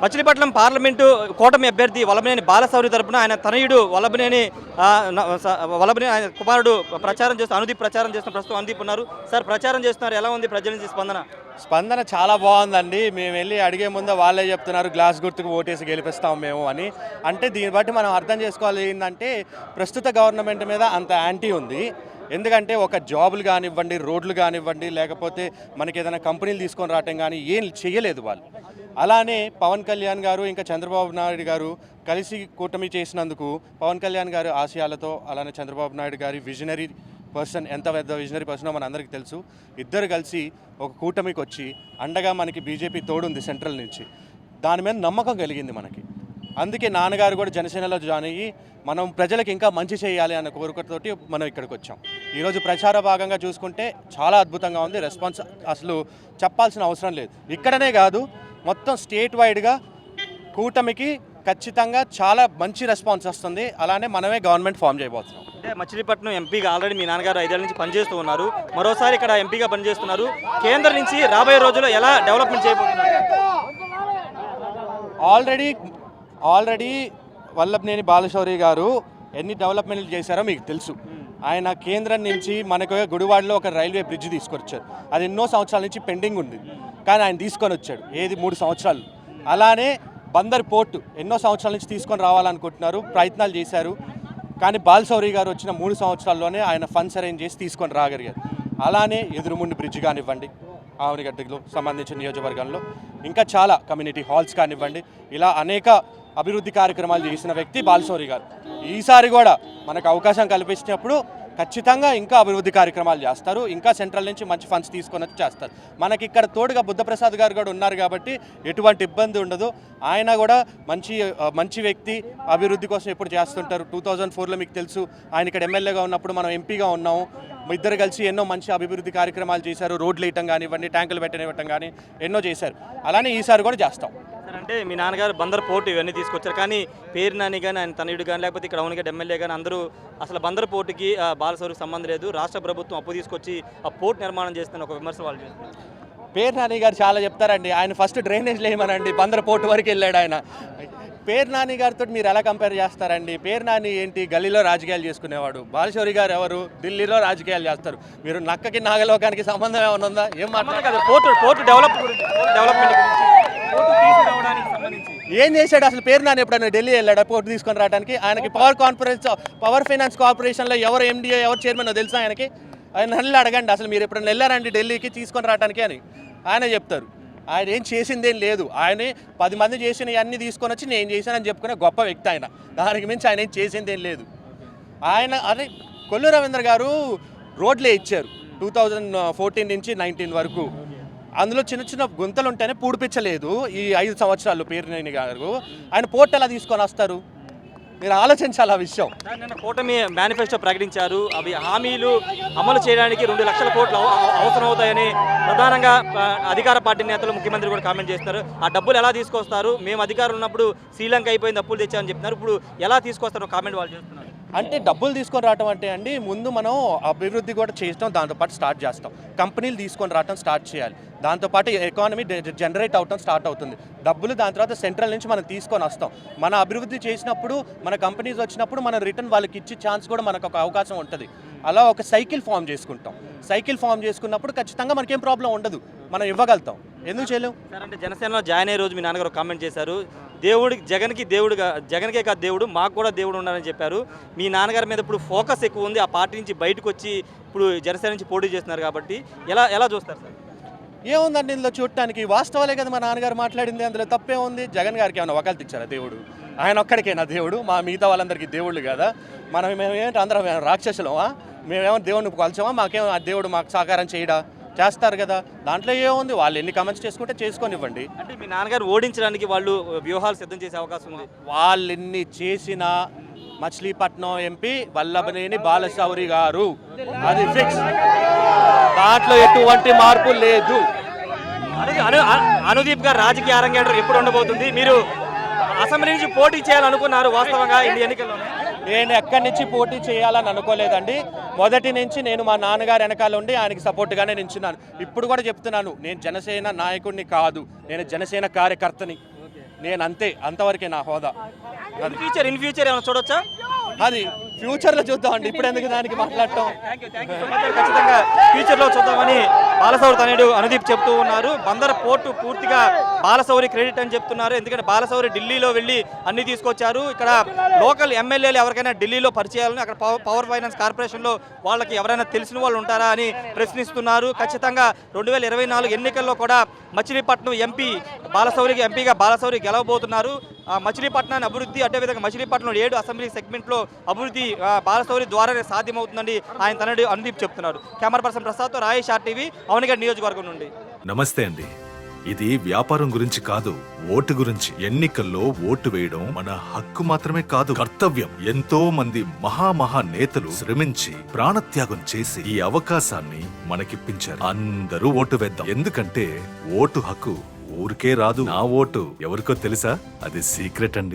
Machilipatnam parliament కూటమి అభ్యర్థి వల్లభనేని బాలశౌరి తరపున ఆయన తనయుడు వల్లభనేని ఆయన కుమారుడు ప్రచారం చేస్తూ అనుదీప్ ప్రచారం చేస్తున్న ప్రస్తుతం అనుదీప్ ఉన్నారు. సార్, ప్రచారం చేస్తున్నారు, ఎలా ఉంది ప్రజల నుంచి స్పందన? చాలా బాగుందండి. మేము వెళ్ళి అడిగే ముందు వాళ్ళే చెప్తున్నారు గ్లాస్ గుర్తుకు ఓటేసి గెలిపిస్తాం మేము అని. అంటే దీన్ని బట్టి మనం అర్థం చేసుకోవాలి ఏంటంటే ప్రస్తుత గవర్నమెంట్ మీద అంత యాంటీ ఉంది. ఎందుకంటే ఒక జాబులు కానివ్వండి, రోడ్లు కానివ్వండి, లేకపోతే మనకి ఏదైనా కంపెనీలు తీసుకొని రావటం కానీ ఏం చేయలేదు వాళ్ళు. అలానే పవన్ కళ్యాణ్ గారు ఇంకా చంద్రబాబు నాయుడు గారు కలిసి కూటమి చేసినందుకు పవన్ కళ్యాణ్ గారు ఆశయాలతో, అలానే చంద్రబాబు నాయుడు గారి విజనరీ పర్సన్, ఎంత పెద్ద విజనరీ పర్సనో మన అందరికీ తెలుసు. ఇద్దరు కలిసి ఒక కూటమికి వచ్చి అండగా మనకి బీజేపీ తోడుంది సెంట్రల్ నుంచి. దాని మీద నమ్మకం కలిగింది మనకి. అందుకే నాన్నగారు కూడా జనసేనలో జాయిన్ అయ్యి మనం ప్రజలకు ఇంకా మంచి చేయాలి అన్న కోరికతోటి మనం ఇక్కడికి వచ్చాం. ఈరోజు ప్రచార భాగంగా చూసుకుంటే చాలా అద్భుతంగా ఉంది. రెస్పాన్స్ అసలు చెప్పాల్సిన అవసరం లేదు. ఇక్కడనే కాదు, మొత్తం స్టేట్ వైడ్గా కూటమికి ఖచ్చితంగా చాలా మంచి రెస్పాన్స్ వస్తుంది. అలానే మనమే గవర్నమెంట్ ఫామ్ చేయబోతున్నాం. అంటే మచిలీపట్నం ఎంపీగా ఆల్రెడీ మీ నాన్నగారు 5 ఏళ్ల నుంచి పనిచేస్తూ ఉన్నారు, మరోసారి ఇక్కడ ఎంపీగా పనిచేస్తున్నారు. కేంద్రం నుంచి రాబోయే రోజుల్లో ఎలా డెవలప్మెంట్ చేయబోతున్నారు? ఆల్రెడీ వల్లభనేని బాలశౌరి గారు ఎన్ని డెవలప్మెంట్లు చేశారో మీకు తెలుసు. ఆయన కేంద్రం నుంచి మనకు గుడివాడలో ఒక రైల్వే బ్రిడ్జ్ తీసుకొచ్చారు. అది ఎన్నో సంవత్సరాల నుంచి పెండింగ్ ఉంది, కానీ ఆయన తీసుకొని వచ్చాడు. ఏది 3 సంవత్సరాలు. అలానే బందర్ పోర్టు ఎన్నో సంవత్సరాల నుంచి తీసుకొని రావాలనుకుంటున్నారు, ప్రయత్నాలు చేశారు. కానీ బాలశౌరి గారు వచ్చిన 3 సంవత్సరాల్లోనే ఆయన ఫండ్స్ అరేంజ్ చేసి తీసుకొని రాగలిగారు. అలానే ఎదురుముండి బ్రిడ్జ్ కానివ్వండి, ఆవనిగడ్డలో సంబంధించిన నియోజకవర్గంలో ఇంకా చాలా కమ్యూనిటీ హాల్స్ కానివ్వండి, ఇలా అనేక అభివృద్ధి కార్యక్రమాలు చేసిన వ్యక్తి బాలశౌరి గారు. ఈసారి కూడా మనకు అవకాశం కల్పించినప్పుడు ఖచ్చితంగా ఇంకా అభివృద్ధి కార్యక్రమాలు చేస్తారు. ఇంకా సెంట్రల్ నుంచి మంచి ఫండ్స్ తీసుకొని వచ్చి చేస్తారు. మనకి ఇక్కడ తోడుగా బుద్ధప్రసాద్ గారు కూడా ఉన్నారు కాబట్టి ఎటువంటి ఇబ్బంది ఉండదు. ఆయన కూడా మంచి వ్యక్తి, అభివృద్ధి కోసం ఎప్పుడు చేస్తుంటారు. 2004లో మీకు తెలుసు ఆయన ఇక్కడ ఎమ్మెల్యేగా ఉన్నప్పుడు మనం ఎంపీగా ఉన్నాము. ఇద్దరు కలిసి ఎన్నో మంచి అభివృద్ధి కార్యక్రమాలు చేశారు. రోడ్లు వేయటం కానివ్వండి, ట్యాంకులు పెట్టనివ్వటం కానీ ఎన్నో చేశారు. అలానే ఈసారి కూడా చేస్తాం. అంటే మీ నాన్నగారు బందర్ పోర్టు ఇవన్నీ తీసుకొచ్చారు, కానీ పేరు నాని కానీ ఆయన తనయుడు కానీ లేకపోతే ఇక్కడ అవునుగా ఎమ్మెల్యే కానీ అందరూ అసలు బందర్ పోర్టుకి బాలశౌరికి సంబంధం లేదు, రాష్ట్ర ప్రభుత్వం అప్పు తీసుకొచ్చి ఆ పోర్టు నిర్మాణం చేస్తున్న ఒక విమర్శ వాళ్ళు చేస్తున్నారు. పేరు నాని గారు చాలా చెప్తారండి. ఆయన ఫస్ట్ డ్రైనేజ్ లేమనండి బందర్ పోర్టు వరకు వెళ్ళాడు ఆయన. పేరు నాని గారితో మీరు ఎలా కంపేర్ చేస్తారండి? పేరు నాని ఏంటి, గల్లీలో రాజకీయాలు చేసుకునేవాడు. బాలశౌరి గారు ఎవరు, ఢిల్లీలో రాజకీయాలు చేస్తారు. మీరు నక్కకి నాగలోకానికి సంబంధం ఏమైనా ఉందా? ఏం మాట్లాడదు. పోర్టు డెవలప్మెంట్ ఏం చేశాడు అసలు? పేరు నాని ఎప్పుడైనా ఢిల్లీ వెళ్ళాడు పోర్టు తీసుకొని రావడానికి? ఆయనకి పవర్ ఫైనాన్స్ కార్పొరేషన్లో ఎవరు ఎండిఓ, ఎవరు చైర్మన్ తెలుసా ఆయనకి? ఆయన నల్లి అడగండి అసలు మీరు ఎప్పుడైనా వెళ్ళారండి ఢిల్లీకి తీసుకొని రావడానికి అని ఆయన చెప్తారు. ఆయన ఏం చేసిందేం లేదు. ఆయన 10 మంది చేసిన అన్నీ తీసుకొని వచ్చి నేను చేశానని చెప్పుకునే గొప్ప వ్యక్తి ఆయన. దానికి మించి ఆయన ఏం చేసిందేం లేదు. అదే కొల్లు రవీంద్ర గారు రోడ్లే ఇచ్చారు 2014 నుంచి 19 వరకు. అందులో చిన్న గుంతలు ఉంటేనే పూడిపించలేదు ఈ 5 సంవత్సరాలు పేరు నాని గారు. ఆయన పోర్టు ఎలా తీసుకొని వస్తారు? మీరు ఆలోచించాలి ఆ విషయం. నిన్న కూటమి మేనిఫెస్టో ప్రకటించారు. అవి హామీలు అమలు చేయడానికి 2 లక్షల కోట్లు అవసరం అవుతాయని ప్రధానంగా అధికార పార్టీ నేతలు, ముఖ్యమంత్రి కూడా కామెంట్ చేస్తున్నారు. ఆ డబ్బులు ఎలా తీసుకొస్తారు? మేము అధికారులు ఉన్నప్పుడు శ్రీలంక అయిపోయింది, అప్పులు తెచ్చామని చెప్తున్నారు. ఇప్పుడు ఎలా తీసుకొస్తారు కామెంట్ వాళ్ళు చేస్తున్నారు. అంటే డబ్బులు తీసుకొని రావటం అంటే అండి, ముందు మనం అభివృద్ధి కూడా చేయటం, దాంతోపాటు స్టార్ట్ చేస్తాం. కంపెనీలు తీసుకొని రావటం స్టార్ట్ చేయాలి. దాంతోపాటు ఎకానమీ జనరేట్ అవటం స్టార్ట్ అవుతుంది. డబ్బులు దాని తర్వాత సెంట్రల్ నుంచి మనం తీసుకొని వస్తాం. మన అభివృద్ధి చేసినప్పుడు, మన కంపెనీస్ వచ్చినప్పుడు మన రిటర్న్ వాళ్ళకి ఇచ్చే ఛాన్స్ కూడా మనకు ఒక అవకాశం ఉంటుంది. అలా ఒక సైకిల్ ఫామ్ చేసుకుంటాం. సైకిల్ ఫామ్ చేసుకున్నప్పుడు ఖచ్చితంగా మనకేం ప్రాబ్లం ఉండదు, మనం ఇవ్వగలుగుతాం. ఎందుకు చేయలేము సార్? అంటే జనసేనలో జాయిన్ అయ్యే రోజు మీ నాన్నగారు కామెంట్ చేశారు, జగన్కే కాదు దేవుడు, మాకు కూడా దేవుడు ఉండాలని చెప్పారు. మీ నాన్నగారి మీద ఇప్పుడు ఫోకస్ ఎక్కువ ఉంది. ఆ పార్టీ నుంచి బయటకు వచ్చి ఇప్పుడు జనసేన నుంచి పోటీ చేస్తున్నారు కాబట్టి ఎలా చూస్తారు సార్? ఏముందండి ఇందులో చూడటానికి? వాస్తవాలే కదా మా నాన్నగారు మాట్లాడింది. అందులో తప్పే ఉంది. జగన్ గారికి ఏమైనా వకాలు తెచ్చారా దేవుడు? ఆయన ఒక్కడికేనా దేవుడు? మా మిగతా వాళ్ళందరికీ దేవుళ్ళు కదా. మేమేంటి అందరం రాక్షసులమా? మేమేమో దేవుడిని కొలచామా? మాకేమో ఆ దేవుడు మాకు సహకారం చేయడా? చేస్తారు కదా. దాంట్లో ఏముంది? వాళ్ళు ఎన్ని కమెంట్స్ చేసుకుంటే చేసుకొనివ్వండి. అంటే మీ నాన్నగారు ఓడించడానికి వాళ్ళు వ్యూహాలు సిద్ధం చేసే అవకాశం ఉంది. వాళ్ళు ఎన్ని చేసినా మచిలీపట్నం ఎంపీ వల్లభనేని బాలశౌరి గారు, అది ఫిక్స్. దాంట్లో ఎటువంటి మార్పు లేదు. అనుదీప్ గారు రాజకీయ అరంగేట్రం ఎప్పుడు ఉండబోతుంది? మీరు అసెంబ్లీ నుంచి పోటీ చేయాలనుకున్నారు వాస్తవంగా ఈ ఎన్నికల్లో? నేను ఎక్కడి నుంచి పోటీ చేయాలని అనుకోలేదండి. మొదటి నుంచి నేను మా నాన్నగారు వెనకాల ఉండి ఆయనకి సపోర్ట్గానే నించున్నాను. ఇప్పుడు కూడా చెప్తున్నాను, నేను జనసేన నాయకుడిని కాదు, నేను జనసేన కార్యకర్తని. నేను అంతే, అంతవరకే నా హోదా. ఇన్ ఫ్యూచర్ ఏమైనా చూడొచ్చా? అది ఫ్యూచర్లో చూద్దామండి, ఇప్పుడు ఎందుకు దానికి మాట్లాడటం. ఖచ్చితంగా ఫ్యూచర్లో చూద్దామని బాలశౌరి తనయుడు అనుదీప్ చెప్తూ ఉన్నారు. బందర్ పోర్టు పూర్తిగా బాలశౌరి క్రెడిట్ అని చెప్తున్నారు. ఎందుకంటే బాలశౌరి ఢిల్లీలో వెళ్ళి అన్ని తీసుకొచ్చారు. ఇక్కడ లోకల్ ఎమ్మెల్యేలు ఎవరికైనా ఢిల్లీలో పరిచయాలను అక్కడ పవర్ ఫైనాన్స్ కార్పొరేషన్లో వాళ్ళకి ఎవరైనా తెలిసిన వాళ్ళు ఉంటారా అని ప్రశ్నిస్తున్నారు. ఖచ్చితంగా 2024 ఎన్నికల్లో కూడా మచిలీపట్నం ఎంపీ బాలశౌరికి ఎంపీగా బాలశౌరి గెలవబోతున్నారు. మచిలీపట్నాన్ని అభివృద్ధి, అదేవిధంగా మచిలీపట్నం 7 అసెంబ్లీ సెగ్మెంట్లో అభివృద్ధి బాలశౌరి ద్వారానే సాధ్యమవుతుందని ఆయన తనయుడు అనుదీప్ చెప్తున్నారు. కెమెరా పర్సన్ ప్రసాద్తో రాయేష్ RTV, అవనిగడ్ నియోజకవర్గం నుండి. నమస్తే అండి. ఇది వ్యాపారం గురించి కాదు, ఓటు గురించి. ఎన్నికల్లో ఓటు వేయడం మన హక్కు మాత్రమే కాదు, కర్తవ్యం. ఎంతో మంది మహా నేతలు శ్రమించి ప్రాణత్యాగం చేసి ఈ అవకాశాన్ని మనకిప్పించారు. అందరూ ఓటు వేద్దాం. ఎందుకంటే ఓటు హక్కు ఊరికే రాదు. నా ఓటు ఎవరికో తెలుసా? అది సీక్రెట్ అండి.